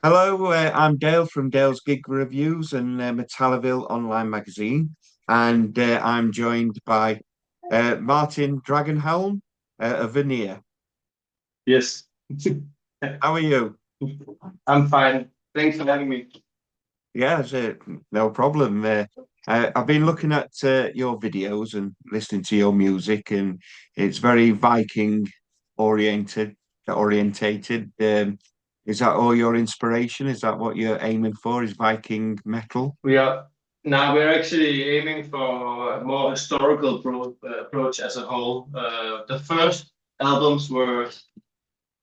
Hello, I'm Dale from Dale's Gig Reviews and Metalliville online magazine, and I'm joined by Martin Dragonhelm of Vanir. Yes, How are you? I'm fine. Thanks for having me. Yes, no problem. I've been looking at your videos and listening to your music, and it's very Viking oriented, orientated. Is that all your inspiration? Is that what you're aiming for? Is Viking metal? We are Now we're actually aiming for a more historical approach as a whole. The first albums were,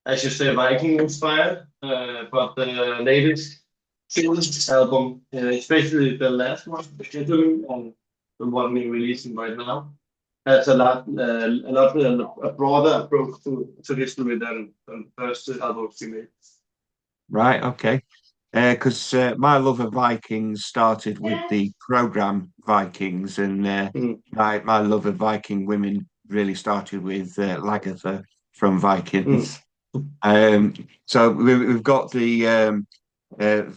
I should say, Viking inspired, but the latest album, especially the last one, the Scheduling, and the one we're releasing right now, has a broader approach to history than the first albums we made. Right, okay. Because my love of Vikings started with the program Vikings, and Mm. my love of Viking women really started with Lagertha from Mm. Vikings. So we've got the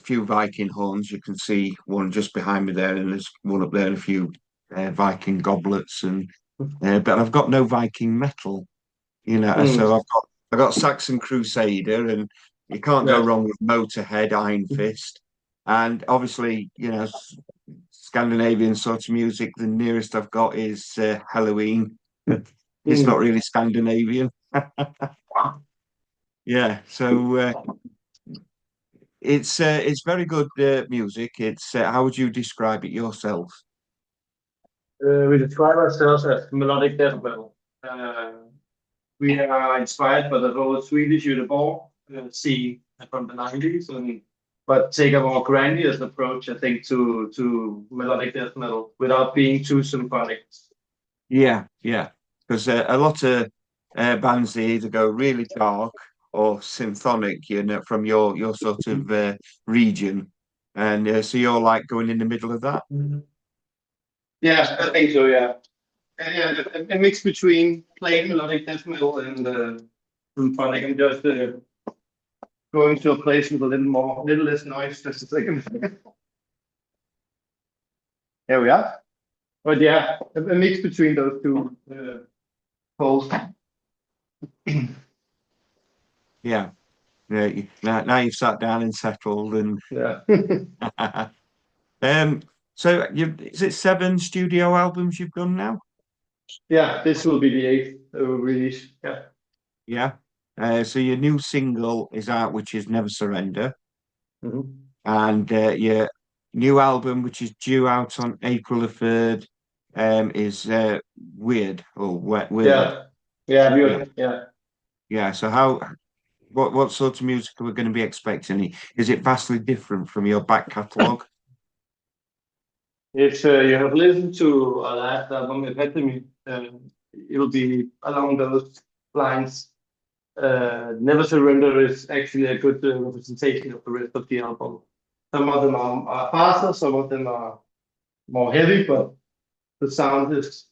few Viking horns. You can see one just behind me there, and there's one up there, and a few Viking goblets, and but I've got no Viking metal. So Mm. I've got Saxon Crusader, and you can't go Yeah. wrong with Motorhead, Iron Fist, and obviously, Scandinavian sort of music. The nearest I've got is Halloween. It's not Mm. really Scandinavian. Yeah, so it's very good music. It's how would you describe it yourself? We describe ourselves as melodic death metal. Uh, we are inspired by the whole Swedish Göteborg scene from the 90s, but take a more grandiose approach, I think, to melodic death metal without being too symphonic. Yeah, yeah, because a lot of bands they either go really dark or symphonic, from your sort of region, and so you're like going in the middle of that. Mhm. Yeah, I think so. Yeah, yeah, a mix between plain melodic death metal and symphonic. I'm just going to a place with little less noise. Just a second. Here we are. But yeah, a mix between those two poles. Yeah, yeah. Now you've sat down and settled, and Yeah. um, so is it 7 studio albums you've done now? Yeah, this will be the eighth release. Yeah. Yeah. So your new single is out, which is Never Surrender. Mhm. And your new album, which is due out on April the 3rd, is Weird or Weird. Yeah. Yeah, Yeah, yeah. yeah. So what sort of music are we going to be expecting? Is it vastly different from your back catalogue? If you have listened to our last album, Epitome, it'll be along those lines. Never Surrender is actually a good representation of the rest of the album. Some of them are faster, some of them are more heavy, but the sound is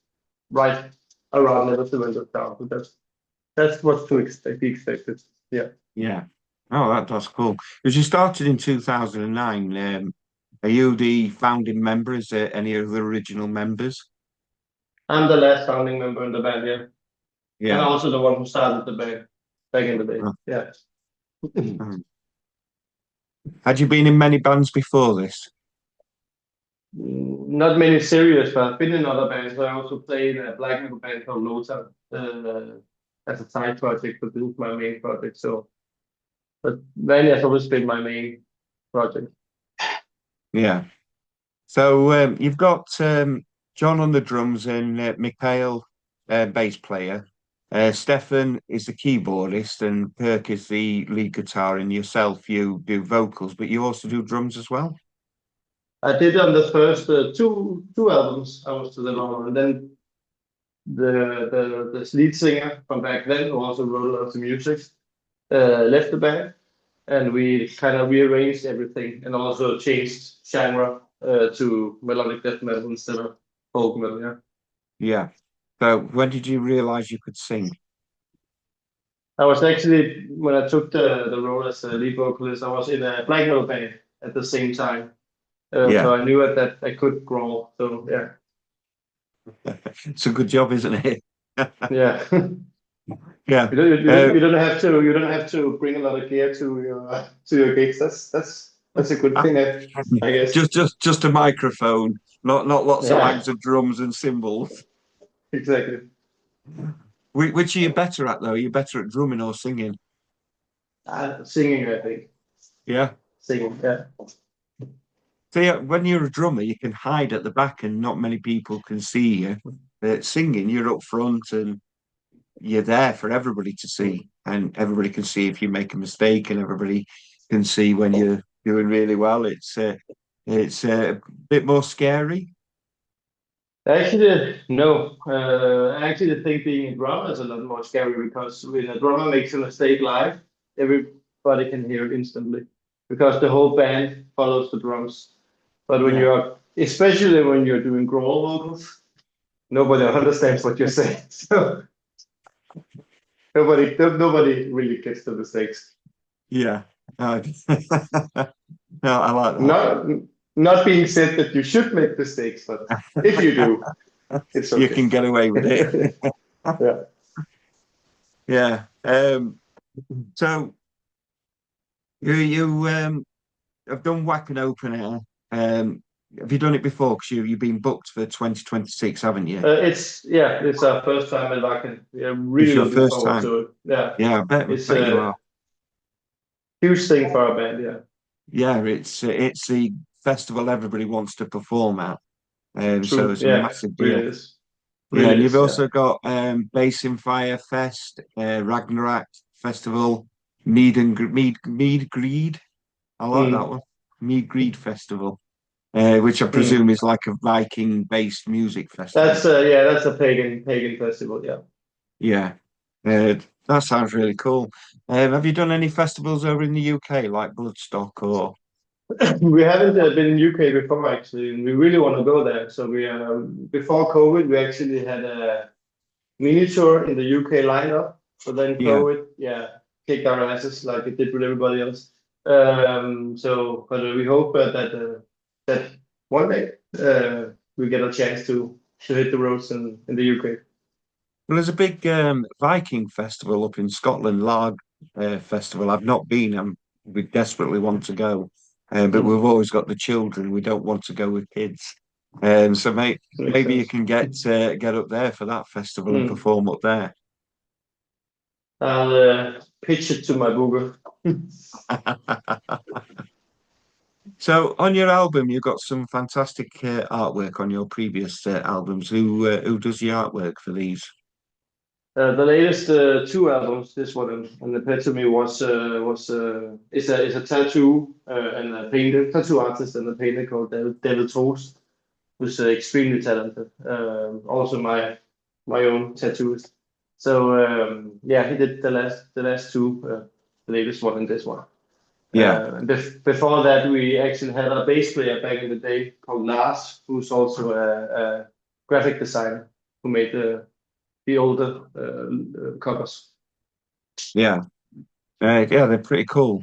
right around Never Surrender sound. So that's what to expect. Be expected. Yeah. Yeah. Oh, that's cool. Because you started in 2009. Are you the founding member? Is there any of the original members? I'm the last founding member in the band, yeah. And Yeah. also the one who started the band back in the day. Oh, Yeah. oh. Had you been in many bands before this? Not many serious, but I've been in other bands. I also played in a black metal band called Lota as a side project, but this is my main project. So, but Vanir has always been my main project. Yeah. So you've got John on the drums and Mikhail, bass player. Stefan is the keyboardist and Kirk is the lead guitar, and yourself, you do vocals, but you also do drums as well. I did on the first two albums. I was to the drummer, and then the lead singer from back then, who also wrote a lot of the music, left the band, and we kind of rearranged everything and also changed genre to melodic death metal instead of folk metal. Yeah. Yeah. So when did you realize you could sing? I was actually, when I took the role as a lead vocalist, I was in a black metal band at the same time. Yeah, So I knew that I could growl. So yeah, it's a good job, isn't it? yeah. Yeah. You don't have to bring a lot of gear to your gigs. That's a good thing, I guess. Just a microphone, not lots of Yeah, bags of drums and cymbals. exactly. Which are you better at though? Are you better at drumming or singing? Singing, I think. Yeah. Singing, yeah. See, when you're a drummer, you can hide at the back and not many people can see you. Singing, you're up front and you're there for everybody to see, and everybody can see if you make a mistake, and everybody can see when you're doing really well. It's a bit more scary. Actually, no. I actually think being a drummer is a lot more scary because when a drummer makes a mistake live, everybody can hear it instantly because the whole band follows the drums. But when Yeah, you're, especially when you're doing growl vocals, nobody understands what you're saying. So nobody really gets the mistakes. yeah. No, no, I like that. Not not being said that you should make mistakes, but if you do, it's You okay. can get away with it. Yeah. Yeah. So you have done Wacken Open Air. Have you done it before? Because you've been booked for 2026, haven't you? It's our first time at Vakken. We are It's really your looking first forward time. to it. Yeah, Yeah, it's bet you a are. huge thing for our band. Yeah, Yeah, it's the festival everybody wants to perform at. So true. it's a Yeah, massive really deal. is. Yeah, Really and you've is. Yeah. also got Bass in Fire Fest, Ragnarok Festival, Mead Greed. I like that Mm. one. Mead Greed Festival, which I Mm. presume is like a Viking-based music festival. That's a pagan festival. Yeah. Yeah, that sounds really cool. Have you done any festivals over in the UK, like Bloodstock or? We haven't been in UK before actually, and we really want to go there. So we before COVID, we actually had a mini tour in the UK lineup. So then Yeah, COVID, yeah, kicked our asses like it did with everybody else. But we hope that one day we get a chance to hit the roads in the UK. well, there's a big Viking festival up in Scotland, Larg Festival. I've not been. We desperately want to go, but Mm, we've always got the children. We don't want to go with kids. So makes maybe you sense. can get up there for that festival and Mm. perform up there. I'll pitch it to my booker. So on your album, you've got some fantastic artwork on your previous albums. Who does the artwork for these? The latest two albums, this one and the Epitome is a tattoo and a painter, tattoo artist and a painter called David Toast, who's extremely talented. Also my own tattooist. So yeah, he did the last two, the latest one and this one. Yeah, Before that, we actually had a bass player back in the day called Lars, who's also a graphic designer who made the older covers. yeah, yeah. They're pretty cool.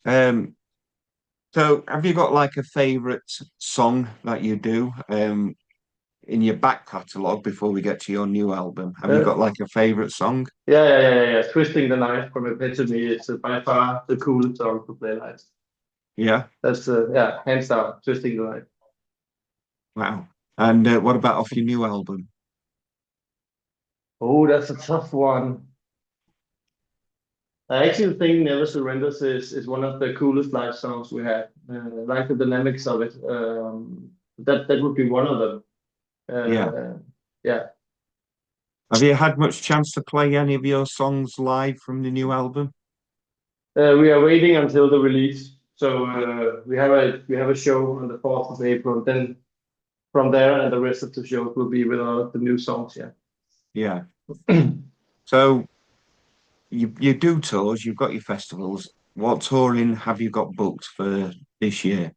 Um, So, have you got like a favorite song that you do in your back catalogue before we get to your new album? Have you Uh, got like a favorite song? yeah. Twisting the Knife from Epitome is by far the coolest song to play live. Yeah. That's hands down, Twisting the Knife. Wow. And what about off your new album? Oh, that's a tough one. I actually think Never Surrenders is one of the coolest live songs we have. Like the dynamics of it. That would be one of them. Yeah. Yeah. Have you had much chance to play any of your songs live from the new album? We are waiting until the release. So we have a show on the 4th of April. Then from there and the rest of the shows will be with all the new songs. Yeah. Yeah. So you do tours, you've got your festivals. What touring have you got booked for this year?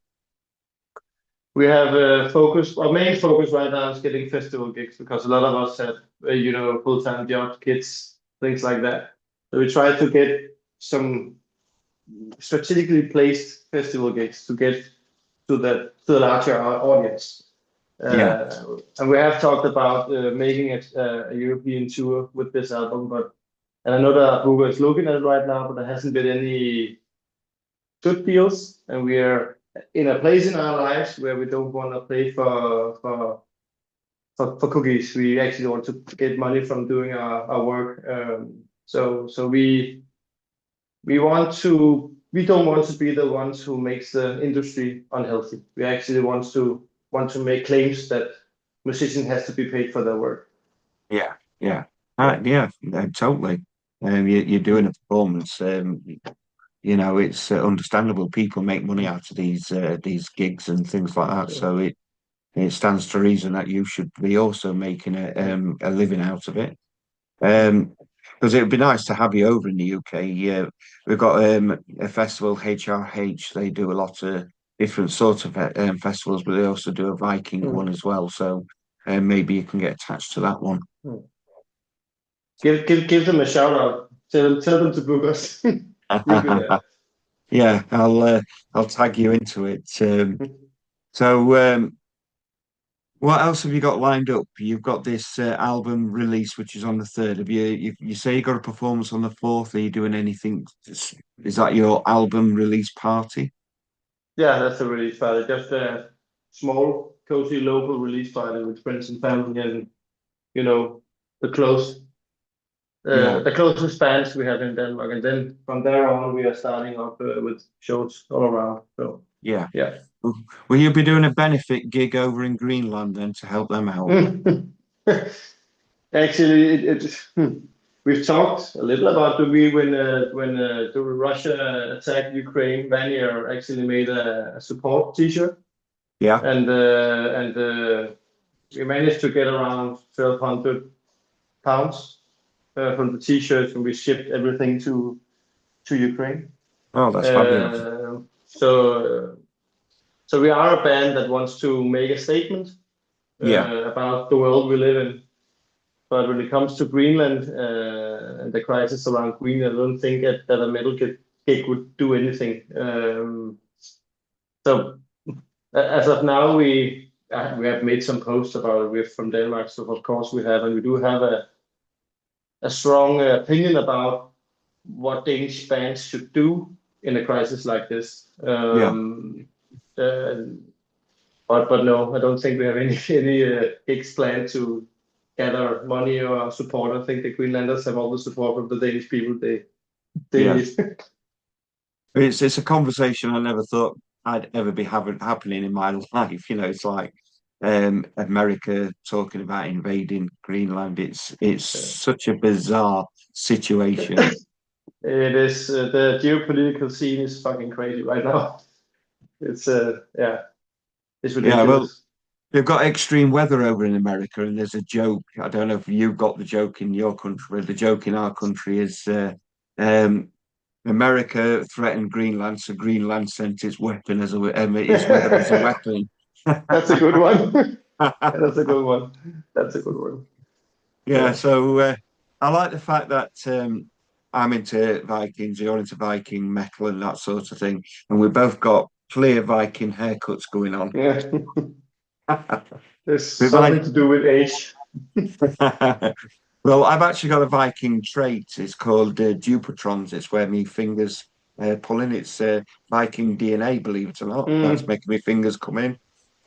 We have our main focus right now is getting festival gigs because a lot of us have full-time jobs, kids, things like that. So we try to get some strategically placed festival gigs to get to the larger audience. Yeah. And we have talked about making it a European tour with this album, but and I know that Google is looking at it right now, but there hasn't been any good deals, and we are in a place in our lives where we don't want to play for cookies. We actually want to get money from doing our work. So we don't want to be the ones who makes the industry unhealthy. We actually want to make claims that musician has to be paid for their work. Yeah. Yeah. Yeah. Totally. You're doing a performance. It's understandable. People make money out of these gigs and things like that. So it stands to reason that you should be also making a living out of it. Because it would be nice to have you over in the UK. Yeah, we've got a festival, HRH. They do a lot of different sorts of festivals, but they also do a Viking one as well. So maybe you can get attached to that one. Give them a shout out. Tell them to book us. We'll be there. Yeah, I'll tag you into it. So what else have you got lined up? You've got this album release, which is on the 3rd. You say you got a performance on the 4th? Are you doing anything? Is that your album release party? Yeah, that's a release party. Just a small, cozy local release party with friends and family, and you know the close, Yeah, the closest bands we have in Denmark, and then from there on we are starting up with shows all around. So yeah. yeah. Will you be doing a benefit gig over in Greenland then to help them out? Actually, we've talked a little about when the Russia attacked Ukraine. Vanir actually made a support T-shirt, Yeah. and we managed to get around 1,200 pounds from the T-shirts, and we shipped everything to Ukraine. Oh, that's fabulous. So we are a band that wants to make a statement Yeah, about the world we live in. But when it comes to Greenland and the crisis around Greenland, I don't think that a metal gig would do anything. So as of now, we have made some posts about it. We're from Denmark, so of course we have, and we do have a strong opinion about what Danish bands should do in a crisis like this. yeah. But no, I don't think we have any gigs planned to gather money or support. I think the Greenlanders have all the support from the Danish people they Yeah. need. It's a conversation I never thought I'd ever be having happening in my life. It's like America talking about invading Greenland. It's such a bizarre situation. It is the geopolitical scene is fucking crazy right now. It's yeah, it's Yeah, well, ridiculous. they've got extreme weather over in America, and there's a joke. I don't know if you've got the joke in your country, but the joke in our country is um, America threatened Greenland, so Greenland sent its weapon its weather as a weapon. That's a good one. That's a good one. That's a good one. Yeah, so I like the fact that I'm into Vikings, you're into Viking metal and that sort of thing, and we've both got clear Viking haircuts going on. Yeah, there's We've something to do with age. Well, I've actually got a Viking trait. It's called Dupatrons. It's where my fingers pulling. It's Viking DNA, believe it or not. That's making my fingers come in.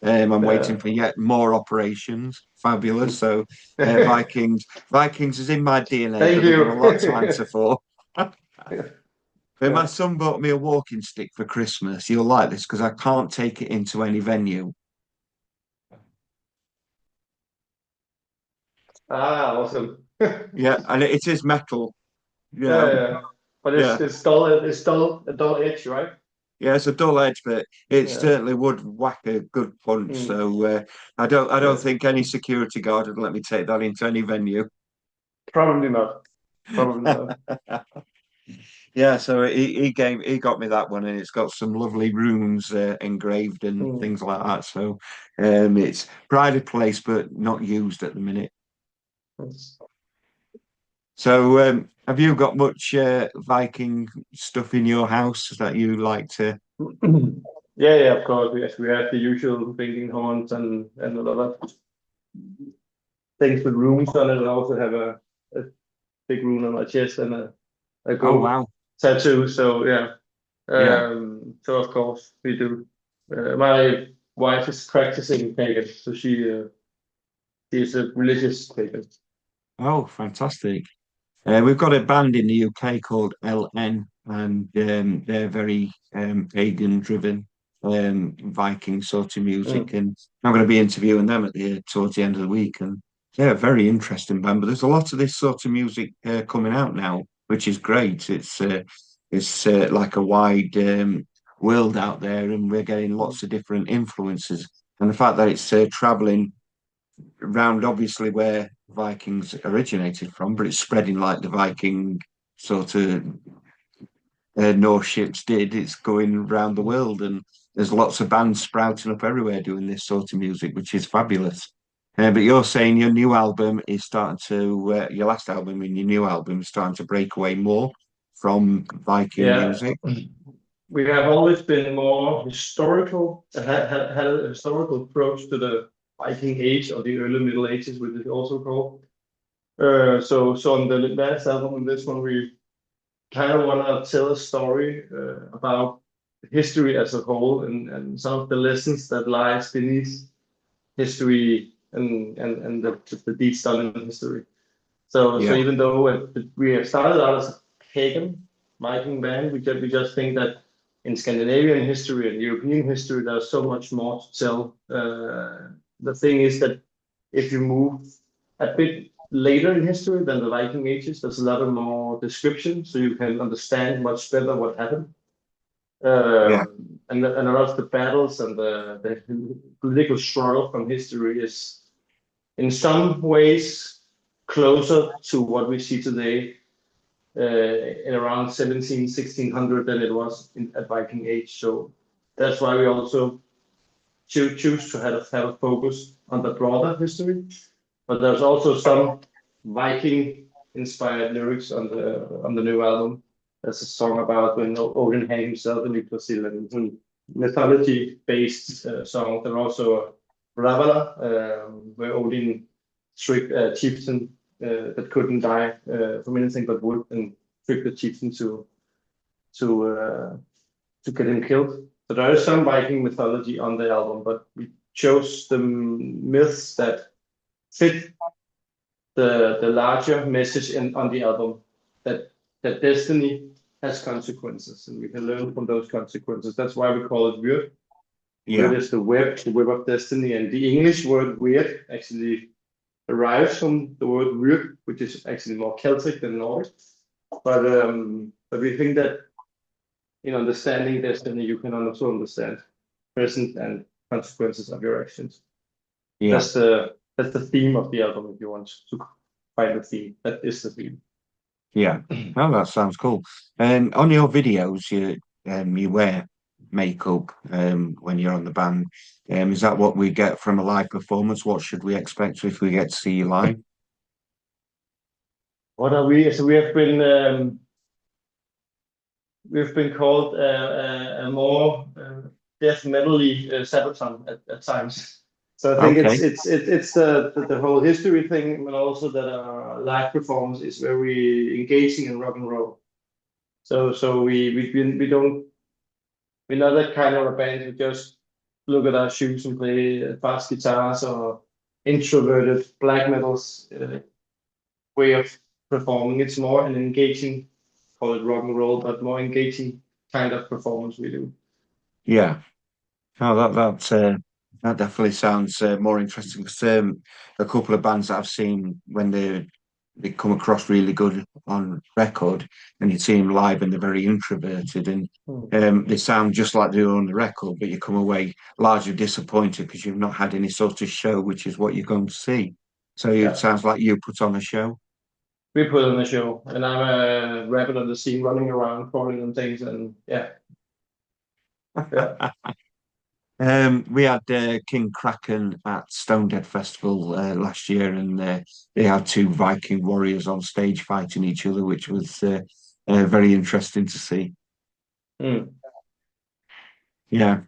I'm waiting for yet more operations. Fabulous. So Vikings is in my DNA, Thank but they've got a lot to you. answer for. When my son bought me a walking stick for Christmas, you'll like this because I can't take it into any venue. Ah, awesome. Yeah, and it is metal. Yeah. But Yeah. it's still a dull edge, right? Yeah, it's a dull edge, but it Yeah. certainly would whack a good punch. So I don't think any security guard would let me take that into any venue. Probably not. Probably not. Yeah, so he got me that one, and it's got some lovely runes engraved and things like that. So it's pride of place, but not used at the minute. So, have you got much Viking stuff in your house that you like to? Yeah, yeah, of course. We have the usual drinking horns and a lot of things with runes on it. I also have a big rune on my chest and a Oh goat wow, tattoo. So yeah, yeah. so of course we do. My wife is practicing pagan, so she is a religious pagan. Oh, fantastic. We've got a band in the UK called LN, and they're very pagan-driven Viking sort of music. Mm. And I'm going to be interviewing them towards the end of the week. And they're a very interesting band. But there's a lot of this sort of music coming out now, which is great. It's like a wide world out there, and we're getting lots of different influences. And the fact that it's traveling around obviously where Vikings originated from, but it's spreading like the Viking sort of Norse ships did. It's going around the world, and there's lots of bands sprouting up everywhere doing this sort of music, which is fabulous. But you're saying your new album is starting to, your last album and your new album is starting to break away more from Viking Yeah, music. we have always been more historical, had a historical approach to the Viking Age or the early Middle Ages, which is also called. So on the last album, on this one, we kind of want to tell a story about history as a whole and some of the lessons that lies beneath history and the deeds done in history. So Yeah, even though we have started out as a pagan Viking band, we just think that in Scandinavian history and European history, there's so much more to tell. The thing is that if you move a bit later in history than the Viking Ages, there's a lot of more description, so you can understand much better what happened. yeah, And a lot of the battles and the political struggle from history is in some ways closer to what we see today in around 17, 1600 than it was at Viking Age. So that's why we also choose to have a focus on the broader history. But there's also some Viking inspired lyrics on the new album. There's a song about when Odin hanged himself in Yggdrasil and mythology based song. There's also a Ravala, where Odin tricked a chieftain that couldn't die from anything but wood and tricked the chieftain to to get him killed. So there is some Viking mythology on the album, but we chose the myths that fit the larger message on the album that destiny has consequences and we can learn from those consequences. That's why we call it weird. Weird yeah, is the web of destiny, and the English word weird actually derives from the word weird, which is actually more Celtic than Nordic. But we think that in understanding destiny, you can also understand present and consequences of your actions. yeah. That's the theme of the album. If you want to find the theme, that is the theme. Yeah. Oh, that sounds cool. And on your videos, you wear makeup when you're on the band. Is that what we get from a live performance? What should we expect if we get to see you live? What are we? So we've been called a more death metally sabaton at times. So I think Okay. it's the whole history thing, but also that our live performance is very engaging in rock and roll. So we don't we're not that kind of a band who just look at our shoes and play fast guitars or introverted black metals way of performing. It's more an engaging, call it rock and roll, but more engaging kind of performance we do. Yeah. Oh, that definitely sounds more interesting because a couple of bands that I've seen when they come across really good on record, and you see them live and they're very introverted and Hmm. they sound just like they do on the record, but you come away largely disappointed because you've not had any sort of show, which is what you're going to see. So it Yeah, sounds like you put on a show. we put on the show, and I'm a rabbit on the scene, running around, crawling on things, and yeah, yeah. We had King Kraken at Stone Dead Festival last year, and they had two Viking warriors on stage fighting each other, which was very interesting to see. Mm. Yeah.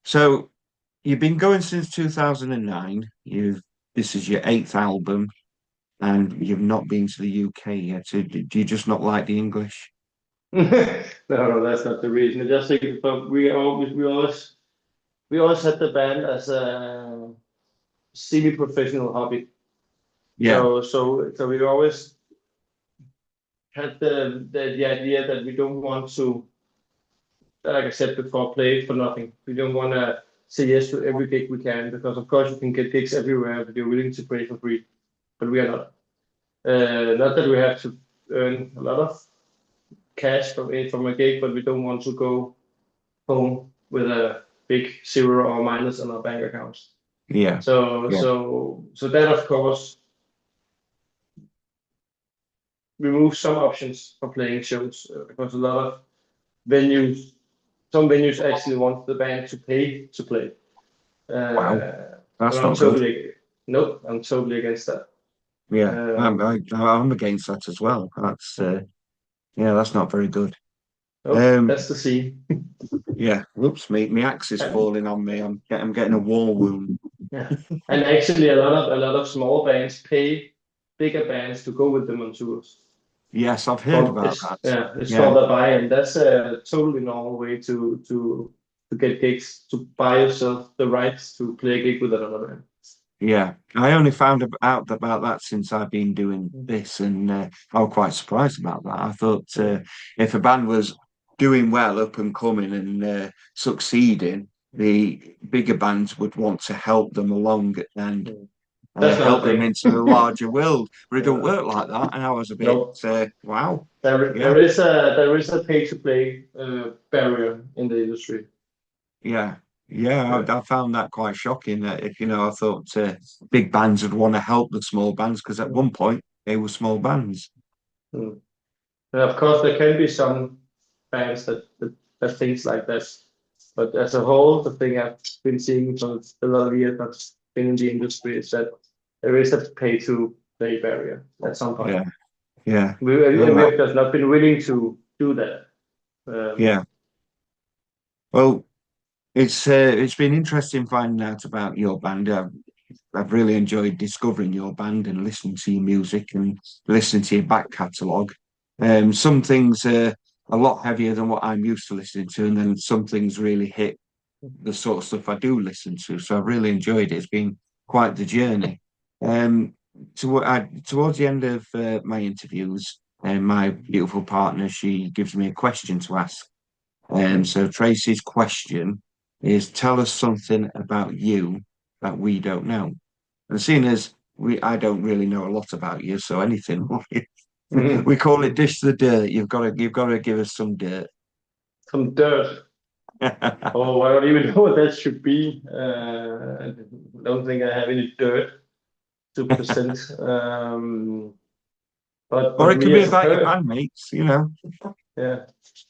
So you've been going since 2009. This is your eighth album, and you've not been to the UK yet. So do you just not like the English? No, that's not the reason. I just think but we always had the band as a semi-professional hobby. Yeah. So we always had the idea that we don't want to, like I said before, play for nothing. We don't want to say yes to every gig we can, because of course you can get gigs everywhere, but you're willing to play for free. But we are not. Not that we have to earn a lot of cash from a gig, but we don't want to go home with a big zero or minus on our bank accounts. Yeah. So Yeah. so that of course removes some options for playing shows, because a lot of venues, some venues actually want the band to pay to play. Wow. That's I'm not good. totally nope, I'm totally against that. Yeah. Um, I'm against that as well. That's not very good. nope, that's the scene. Yeah. Whoops, my axe is And, falling on me. I'm getting a war wound. yeah, and actually a lot of small bands pay bigger bands to go with them on tours. Yes, I've heard about that. It's Yeah. called a buy-in. That's a totally normal way to get gigs, to buy yourself the rights to play a gig with another band. Yeah. I only found out about that since I've been doing this, and I was quite surprised about that. I thought if a band was doing well, up and coming, and succeeding, the bigger bands would want to help them along and That's not help a them thing. into the larger world. But it don't Uh, work like that. And I was a bit, no, wow. there Yeah. there is a pay to play barrier in the industry. Yeah. Yeah, Yeah. I found that quite shocking. That if I thought big bands would want to help the small bands because at one point they were small bands. Mm. And of course, there can be some bands that things like that. But as a whole, the thing I've been seeing for a lot of years I've been in the industry is that there is a pay to play barrier at some point. Yeah, yeah, We oh, have just not been willing to do that. yeah. Well, it's been interesting finding out about your band. I've really enjoyed discovering your band and listening to your music and listening to your back catalogue. Some things are a lot heavier than what I'm used to listening to, and then some things really hit the sort of stuff I do listen to. So I've really enjoyed it. It's been quite the journey. Um, towards the end of my interviews, my beautiful partner, she gives me a question to ask. So Tracy's question is, tell us something about you that we don't know. And seeing as I don't really know a lot about you, so anything Mhm. we call it dish the dirt. You've got to give us some dirt. Some dirt. Oh, I don't even know what that should be. I don't think I have any dirt to present. But Or but it could me be as a about your person, bandmates. yeah.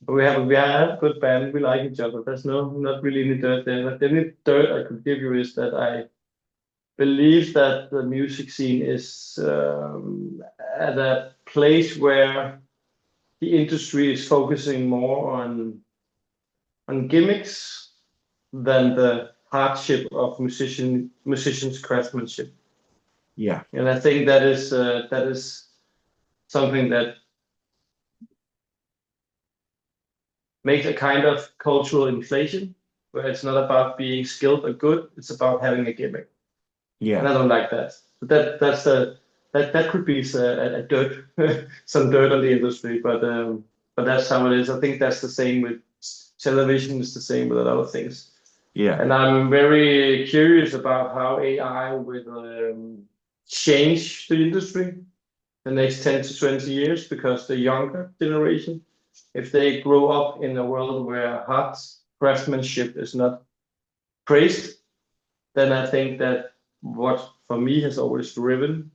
We have a good band. We like each other. There's not really any dirt there. But the only dirt I could give you is that I believe that the music scene is at a place where the industry is focusing more on gimmicks than the hardship of musicians' craftsmanship. Yeah, And I think that is something that makes a kind of cultural inflation, where it's not about being skilled or good, it's about having a gimmick. And yeah, I don't like that. That could be a dirt, some dirt on the industry, but that's how it is. I think that's the same with television. It's the same with a lot of things. yeah, And I'm very curious about how AI will change the industry the next 10 to 20 years, because the younger generation, if they grow up in a world where art craftsmanship is not praised, then I think that what for me has always driven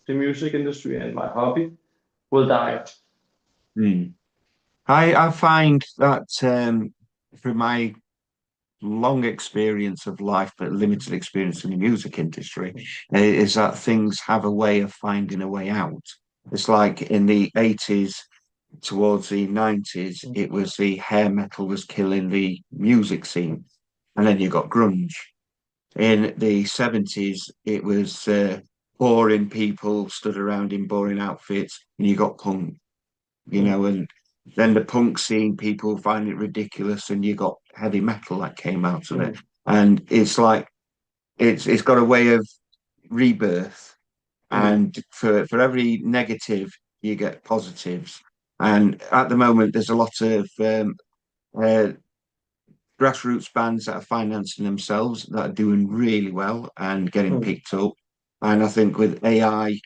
the music industry and my hobby will die. Hmm. I find that from my long experience of life, but limited experience in the music industry, is that things have a way of finding a way out. It's like in the 80s towards the 90s, it was the hair metal was killing the music scene. And then you got grunge. In the 70s, it was boring people stood around in boring outfits, and you got punk, and then the punk scene, people find it ridiculous, and you got heavy metal that came out of it. And it's like it's got a way of rebirth, and for every negative, you get positives. And at the moment, there's a lot of uh, grassroots bands that are financing themselves that are doing really well and getting picked up. And I think with AI,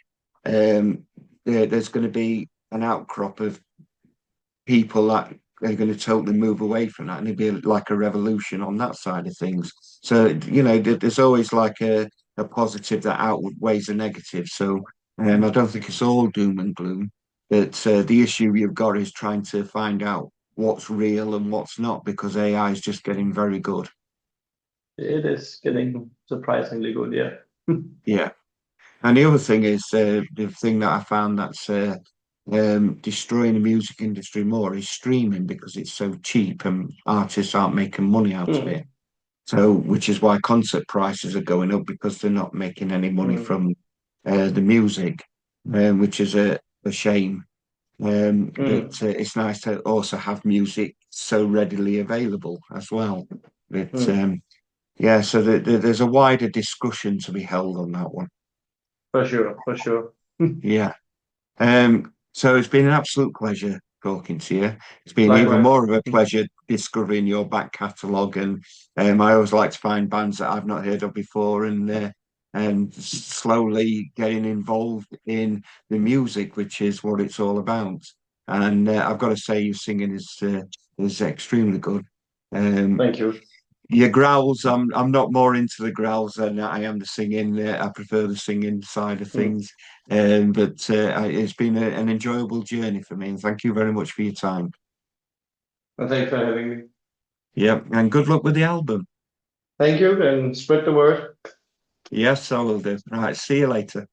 there's going to be an outcrop of people that are going to totally move away from that, and it'd be like a revolution on that side of things. So, there's always like a positive that outweighs a negative. So, I don't think it's all doom and gloom. But the issue you've got is trying to find out what's real and what's not, because AI is just getting very good. It is getting surprisingly good, yeah. Yeah. And the other thing is the thing that I found that's destroying the music industry more is streaming, because it's so cheap and artists aren't making money out of it. So, which is why concert prices are going up, because they're not making any money from the music, which is a shame. But it's nice to also have music so readily available as well. But yeah, so there's a wider discussion to be held on that one. For sure, for sure. Yeah. So it's been an absolute pleasure talking to you. It's been even Likewise. more of a pleasure discovering your back catalogue, and I always like to find bands that I've not heard of before, and slowly getting involved in the music, which is what it's all about. And I've got to say, your singing is extremely good. Thank you. Your growls, I'm not more into the growls than I am the singing. I prefer the singing side of things. But it's been an enjoyable journey for me, and thank you very much for your time. And thanks for having me. Yep, and good luck with the album. Thank you, and spread the word. Yes, I will do. All right, see you later.